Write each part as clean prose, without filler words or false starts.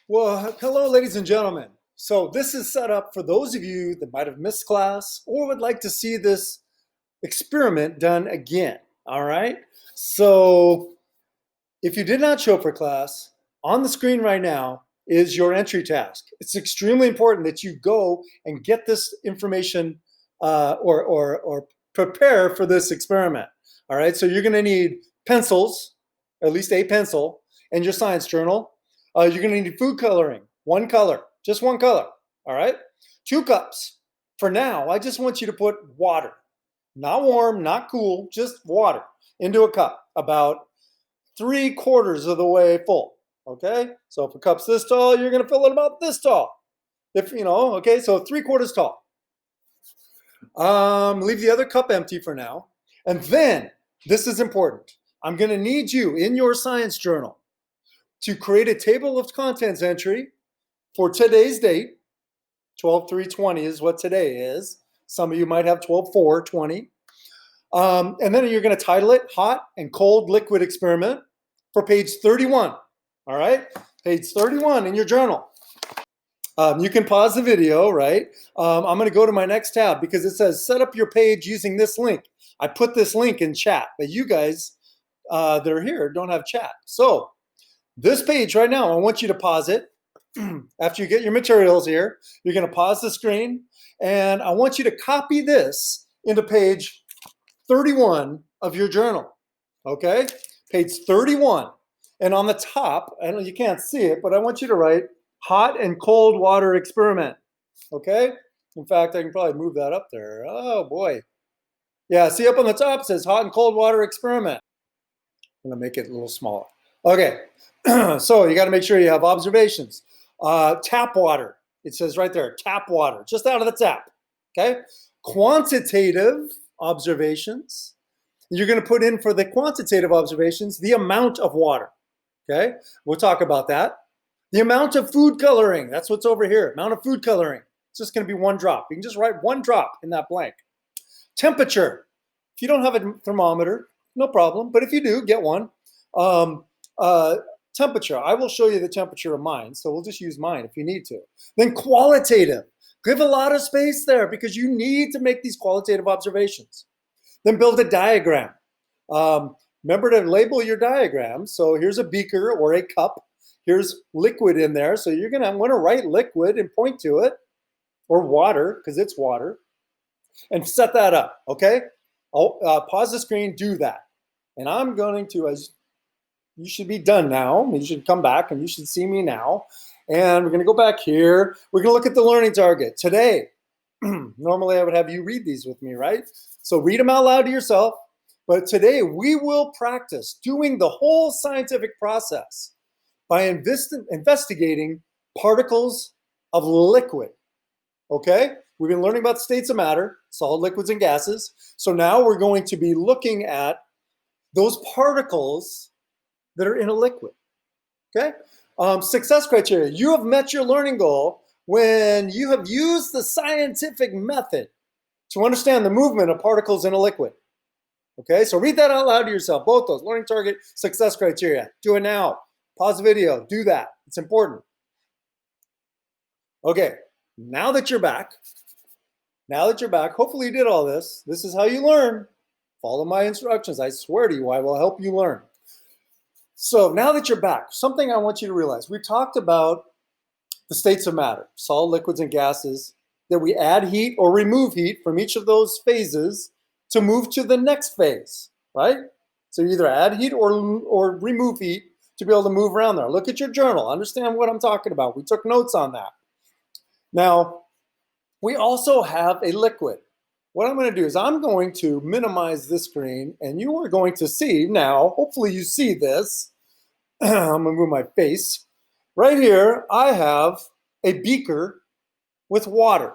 Well, hello, ladies and gentlemen. So this is set up for those of you that might have missed class or would like to see this experiment done again. All right. So if you did not show up for class, on the screen right now is your entry task. It's extremely important that you go and get this information or prepare for this experiment. All right. So you're going to need pencils, at least a pencil, and your science journal. You're going to need food coloring, one color, just one color. All right. 2 cups. For now, I just want you to put water, not warm, not cool, just water into a cup, about 3/4 of the way full. Okay. So if a cup's this tall, you're going to fill it about this tall. If you know, okay. So 3/4 tall. Leave the other cup empty for now. And then, this is important. I'm going to need you in your science journal to create a table of contents entry for today's date. 12/3/20 is what today is. Some of you might have 12/4/20. And then you're going to title it Hot and Cold Liquid Experiment for page 31. All right? Page 31 in your journal. You can pause the video, right? I'm going to go to my next tab because it says set up your page using this link. I put this link in chat, but you guys that are here don't have chat. So this page right now, I want you to pause it. After you get your materials here, you're going to pause the screen, and I want you to copy this into page 31 of your journal. Okay? Page 31. And on the top, I know you can't see it, but I want you to write hot and cold water experiment. Okay? In fact, I can probably move that up there. Oh boy. Yeah, see up on the top it says hot and cold water experiment. I'm going to make it a little smaller. Okay. So you got to make sure you have observations. Tap water. It says right there, tap water, just out of the tap. Okay. Quantitative observations. You're going to put in for the quantitative observations the amount of water. Okay. We'll talk about that. The amount of food coloring. That's what's over here. Amount of food coloring. It's just going to be one drop. You can just write one drop in that blank. Temperature. If you don't have a thermometer, no problem. But if you do, get one. Temperature. I will show you the temperature of mine, so we'll just use mine if you need to. Then qualitative. Give a lot of space there because you need to make these qualitative observations. Then build a diagram. Remember to label your diagram. So here's a beaker or a cup. Here's liquid in there. So you're going to want to write liquid and point to it, or water because it's water, and set that up. Okay? I'll pause the screen, do that. And I'm going to, as you should be done now. You should come back and you should see me now. And we're going to go back here. We're going to look at the learning target. Today, normally I would have you read these with me, right? So read them out loud to yourself. But today we will practice doing the whole scientific process by investigating particles of liquid. Okay? We've been learning about the states of matter, solid, liquids, and gases. So now we're going to be looking at those particles that are in a liquid. Okay? Success criteria. You have met your learning goal when you have used the scientific method to understand the movement of particles in a liquid. Okay? So read that out loud to yourself. Both those. Learning target, success criteria. Do it now. Pause the video. Do that. It's important. Okay. Now that you're back, hopefully you did all this. This is how you learn. Follow my instructions. I swear to you, I will help you learn. So now that you're back, something I want you to realize. We talked about the states of matter, solid, liquids, and gases, that we add heat or remove heat from each of those phases to move to the next phase, right? So you either add heat or remove heat to be able to move around there. Look at your journal. Understand what I'm talking about. We took notes on that. Now, we also have a liquid. What I'm going to do is I'm going to minimize this screen, and you are going to see now, hopefully you see this. I'm going to move my face. Right here, I have a beaker with water.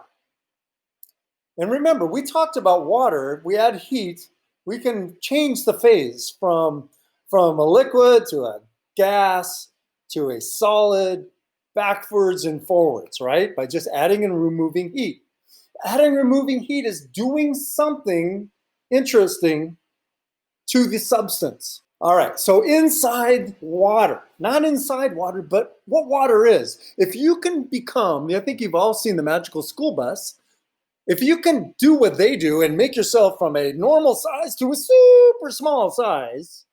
And remember, we talked about water. If we add heat, we can change the phase from a liquid to a gas to a solid, backwards and forwards, right? By just adding and removing heat. Adding and removing heat is doing something interesting to the substance. All right, so inside water, not inside water, but what water is. If you can become, I think you've all seen the Magical School Bus. If you can do what they do and make yourself from a normal size to a super small size,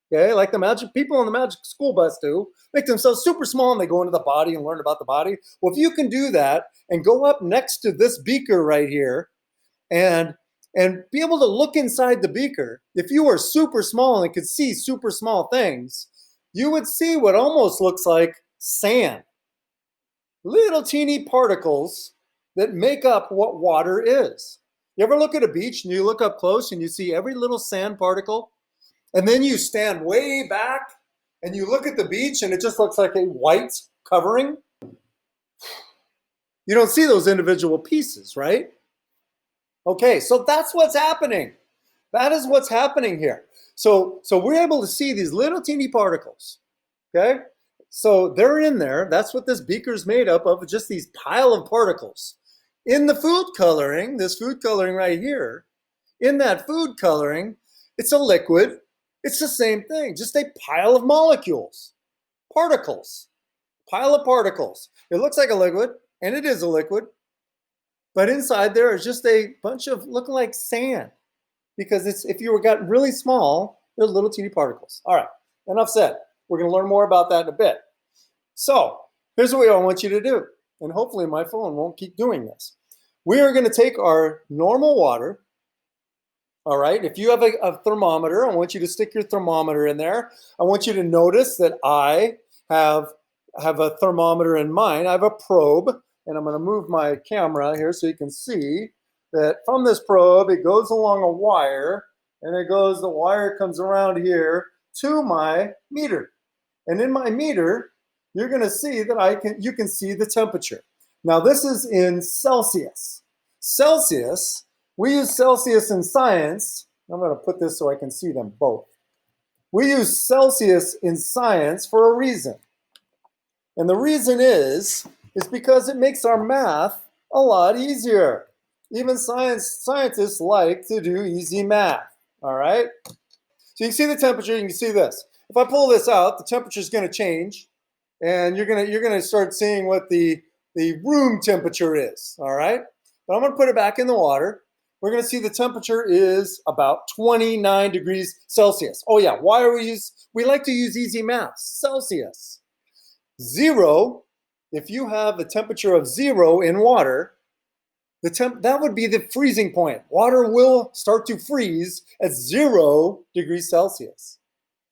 okay, like the magic people on the Magic School Bus do, make themselves super small and they go into the body and learn about the body. Well, if you can do that and go up next to this beaker right here and be able to look inside the beaker, if you were super small and could see super small things, you would see what almost looks like sand. Little teeny particles that make up what water is. You ever look at a beach and you look up close and you see every little sand particle? And then you stand way back and you look at the beach and it just looks like a white covering. You don't see those individual pieces, right? Okay, so that's what's happening. That is what's happening here. So we're able to see these little teeny particles, okay? So they're in there. That's what this beaker is made up of, just these pile of particles. In the food coloring, this food coloring right here, in that food coloring, it's a liquid. It's the same thing, just a pile of molecules, particles, pile of particles. It looks like a liquid, and it is a liquid. But inside there is just a bunch of looking like sand, because it's, if you were gotten really small, they're little teeny particles. All right, enough said. We're going to learn more about that in a bit. So here's what I want you to do, and hopefully my phone won't keep doing this. We are going to take our normal water. All right, if you have a thermometer, I want you to stick your thermometer in there. I want you to notice that I have a thermometer in mine. I have a probe. And I'm going to move my camera here so you can see that from this probe, it goes along a wire, and the wire comes around here to my meter. And in my meter, you're going to see that you can see the temperature. Now this is in Celsius. Celsius, we use Celsius in science. I'm going to put this so I can see them both. We use Celsius in science for a reason. And the reason is because it makes our math a lot easier. Even scientists like to do easy math, all right? So you can see the temperature, you can see this. If I pull this out, the temperature is going to change, and you're going to start seeing what the room temperature is, all right? But I'm going to put it back in the water. We're going to see the temperature is about 29 degrees Celsius. Oh yeah, we like to use easy math, Celsius. 0, if you have a temperature of 0 in water, that would be the freezing point. Water will start to freeze at 0 degrees Celsius.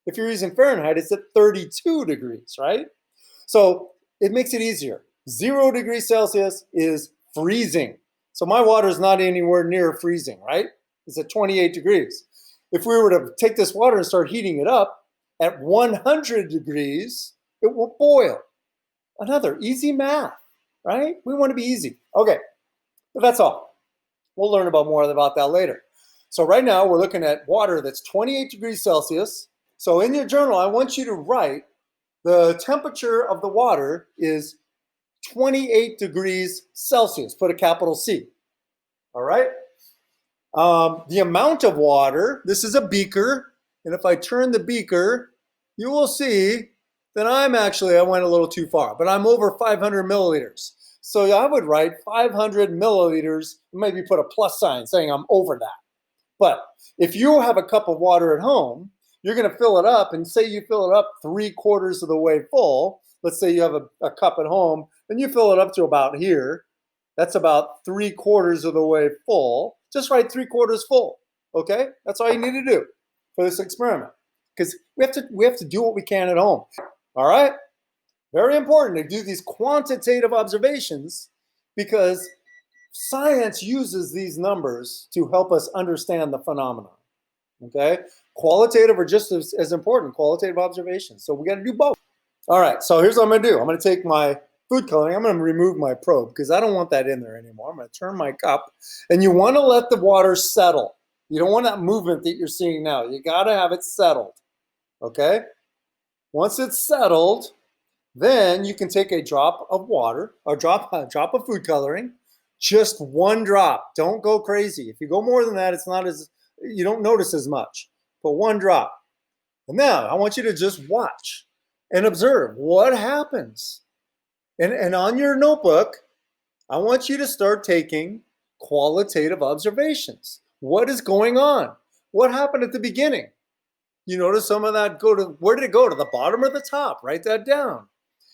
If you're using Fahrenheit, it's at 32 degrees, right? So it makes it easier. 0 degrees Celsius is freezing. So my water is not anywhere near freezing, right? It's at 28 degrees. If we were to take this water and start heating it up at 100 degrees, it will boil. Another easy math, right? We want to be easy. Okay, but that's all. We'll learn more about that later. So right now we're looking at water that's 28 degrees Celsius. So in your journal, I want you to write the temperature of the water is 28 degrees Celsius. Put a capital C. All right. The amount of water, this is a beaker. And if I turn the beaker, you will see that I went a little too far, but I'm over 500 milliliters. So I would write 500 milliliters, maybe put a plus sign saying I'm over that. But if you have a cup of water at home, you're going to fill it up, and say you fill it up 3/4 of the way full. Let's say you have a cup at home and you fill it up to about here. That's about 3/4 of the way full. Just write 3/4 full. Okay? That's all you need to do for this experiment, because we have to do what we can at home. All right? Very important to do these quantitative observations, because science uses these numbers to help us understand the phenomenon. Okay? Qualitative are just as important, qualitative observations. So we got to do both. All right, so here's what I'm going to do. I'm going to take my food coloring. I'm going to remove my probe because I don't want that in there anymore. I'm going to turn my cup, and you want to let the water settle. You don't want that movement that you're seeing now. You got to have it settled. Okay? Once it's settled, then you can take a drop of water, a drop of food coloring, just one drop. Don't go crazy. If you go more than that, you don't notice as much. But one drop. And now I want you to just watch and observe what happens. And on your notebook, I want you to start taking qualitative observations. What is going on? What happened at the beginning? You notice some of that where did it go? To the bottom or the top? Write that down.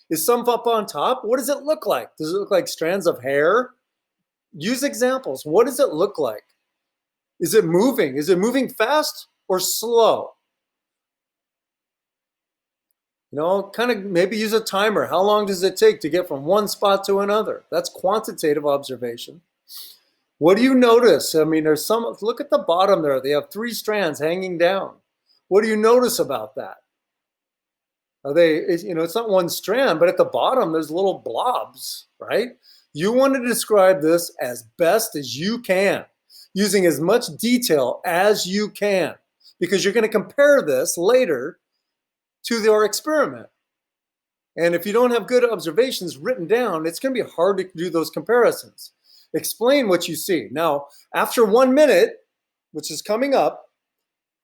Is some up on top? What does it look like? Does it look like strands of hair? Use examples. What does it look like? Is it moving? Is it moving fast or slow? Kind of maybe use a timer. How long does it take to get from one spot to another? That's quantitative observation. What do you notice? I mean, there's some, look at the bottom there. They have 3 strands hanging down. What do you notice about that? It's not one strand, but at the bottom, there's little blobs, right? You want to describe this as best as you can, using as much detail as you can, because you're going to compare this later to your experiment. And if you don't have good observations written down, it's going to be hard to do those comparisons. Explain what you see. Now, after 1 minute, which is coming up,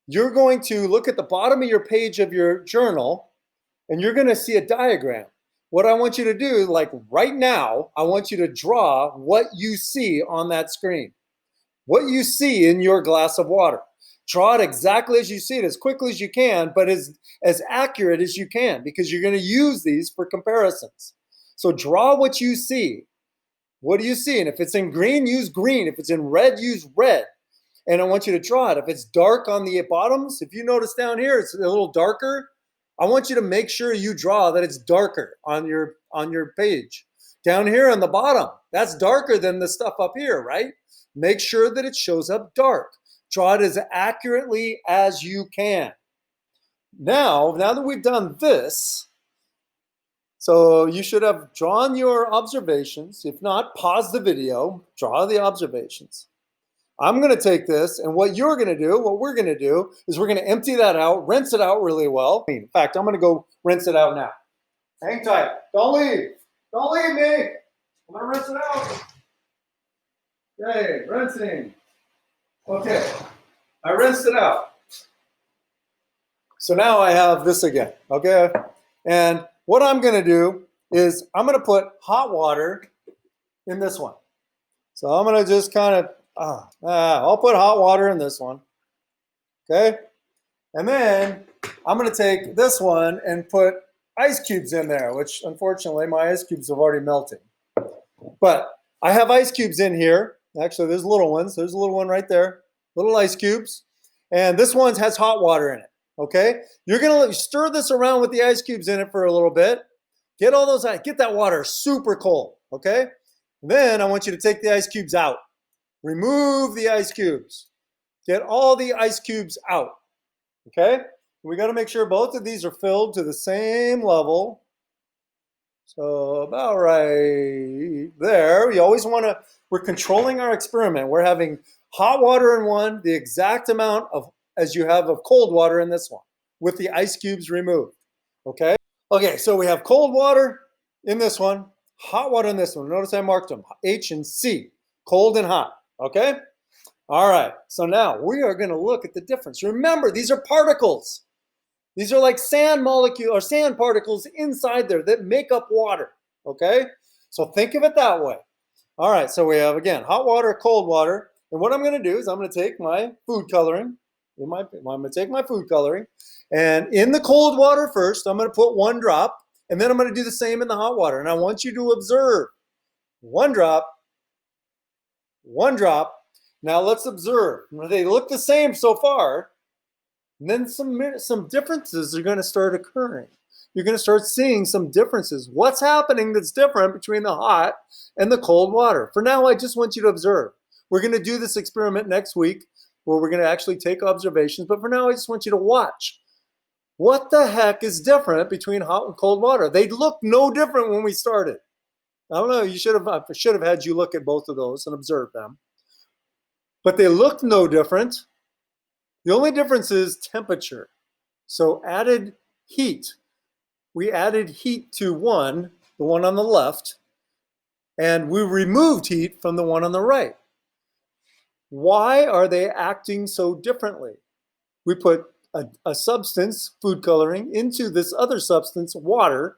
you're going to look at the bottom of your page of your journal, and you're going to see a diagram. What I want you to do, like right now, I want you to draw what you see on that screen, what you see in your glass of water. Draw it exactly as you see it, as quickly as you can, but as accurate as you can, because you're going to use these for comparisons. So draw what you see. What do you see? And if it's in green, use green. If it's in red, use red. And I want you to draw it. If it's dark on the bottoms, if you notice down here, it's a little darker. I want you to make sure you draw that it's darker on your page. Down here on the bottom, that's darker than the stuff up here, right? Make sure that it shows up dark. Draw it as accurately as you can. Now that we've done this, so you should have drawn your observations. If not, pause the video, draw the observations. I'm going to take this, and what we're going to do is we're going to empty that out, rinse it out really well. In fact, I'm going to go rinse it out now. Hang tight. Don't leave. Don't leave me. I'm going to rinse it out. Okay, rinsing. Okay, I rinsed it out. So now I have this again, okay? And what I'm going to do is I'm going to put hot water in this one. So I'm going to just kind of, I'll put hot water in this one, okay? And then I'm going to take this one and put ice cubes in there, which unfortunately my ice cubes have already melted. But I have ice cubes in here. Actually, there's little ones. There's a little one right there, little ice cubes. And this one has hot water in it, okay? You're going to stir this around with the ice cubes in it for a little bit. Get that water super cold, okay? And then I want you to take the ice cubes out. Remove the ice cubes. Get all the ice cubes out, okay? We got to make sure both of these are filled to the same level. So about right there. We always want to, we're controlling our experiment. We're having hot water in one, the exact amount of as you have of cold water in this one, with the ice cubes removed, okay? Okay, so we have cold water in this one, hot water in this one. Notice I marked them, H and C, cold and hot, okay? All right, so now we are going to look at the difference. Remember, these are particles. These are like sand molecule or sand particles inside there that make up water, okay? So think of it that way. All right, so we have, again, hot water, cold water. And what I'm going to do is I'm going to take my food coloring. I'm going to take my food coloring. And in the cold water first, I'm going to put 1 drop. And then I'm going to do the same in the hot water. And I want you to observe 1 drop, 1 drop. Now let's observe. They look the same so far. And then some differences are going to start occurring. You're going to start seeing some differences. What's happening that's different between the hot and the cold water? For now, I just want you to observe. We're going to do this experiment next week where we're going to actually take observations. But for now, I just want you to watch. What the heck is different between hot and cold water? They look no different when we started. I don't know. I should have had you look at both of those and observe them. But they look no different. The only difference is temperature. So added heat. We added heat to one, the one on the left, and we removed heat from the one on the right. Why are they acting so differently? We put a substance, food coloring, into this other substance, water,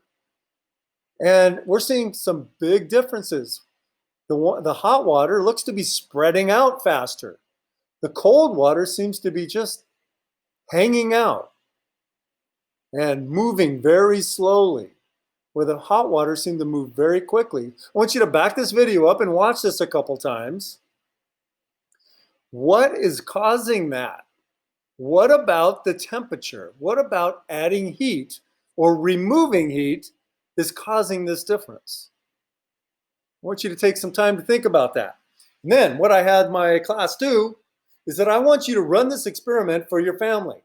and we're seeing some big differences. The hot water looks to be spreading out faster. The cold water seems to be just hanging out and moving very slowly, where the hot water seemed to move very quickly. I want you to back this video up and watch this a couple times. What is causing that? What about the temperature? What about adding heat or removing heat is causing this difference? I want you to take some time to think about that. And then what I had my class do is that I want you to run this experiment for your family.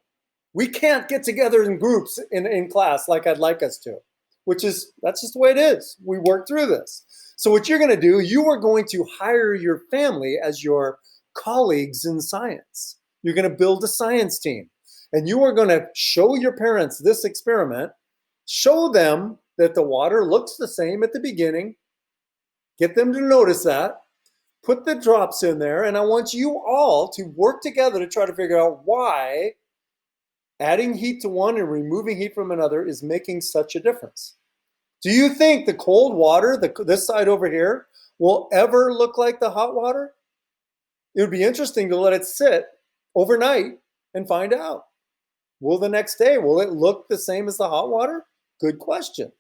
We can't get together in groups in class like I'd like us to, that's just the way it is. We work through this. So what you're going to do, you are going to hire your family as your colleagues in science. You're going to build a science team, and you are going to show your parents this experiment, show them that the water looks the same at the beginning, get them to notice that, put the drops in there, and I want you all to work together to try to figure out why adding heat to one and removing heat from another is making such a difference. Do you think the cold water, this side over here, will ever look like the hot water? It would be interesting to let it sit overnight and find out. Will the next day, will it look the same as the hot water? Good question.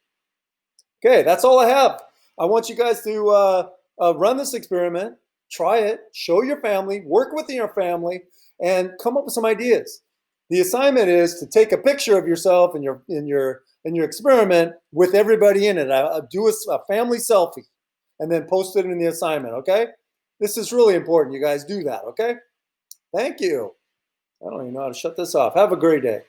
Okay, that's all I have. I want you guys to run this experiment, try it, show your family, work with your family, and come up with some ideas. The assignment is to take a picture of yourself and your experiment with everybody in it. Do a family selfie and then post it in the assignment, okay? This is really important. You guys do that, okay? Thank you. I don't even know how to shut this off. Have a great day.